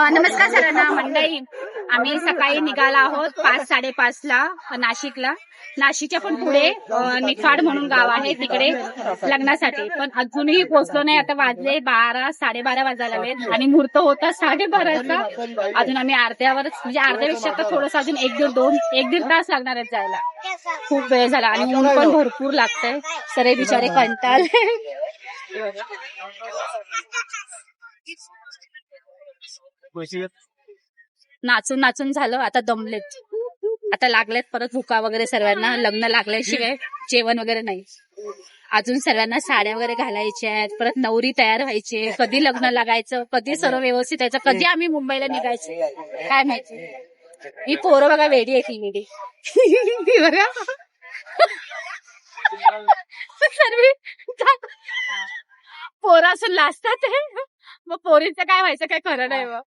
नमस्कार सर्वांना मंडळी. आम्ही सकाळी निघाला आहोत 5:30 ला नाशिकला. नाशिकच्या पण पुढे निफाड म्हणून गाव आहे, तिकडे लग्नासाठी. पण अजूनही पोहोचलो नाही. आता वाजले 12-12:30 वाजायला वेळ आणि मुहूर्त होता 12:30चा. अजून आम्ही अर्ध्यावरच, म्हणजे अर्ध्यापेक्षा तर थोडंसं अजून 1-1.5 तास लागणार आहेत जायला. खूप वेळ झाला आणि ऊन पण भरपूर लागतंय. सगळे बिचारे कंटाळले. नाचून नाचून झालं, आता दमलेत. आता लागलेत परत भुका वगैरे सर्वांना. लग्न लागल्याशिवाय जेवण वगैरे नाही. अजून सर्वांना साड्या वगैरे घालायच्या आहेत, परत नवरी तयार व्हायची. कधी लग्न लागायचं, कधी सर्व व्यवस्थित यायचं, कधी आम्ही मुंबईला निघायचं काय माहिती. ही पोरं बघा, वेडी आहे ती वेडी. ती बघा सर्व पोरं असून लाजतात. मग पोरींचं काय व्हायचं काय खरं नाही. मग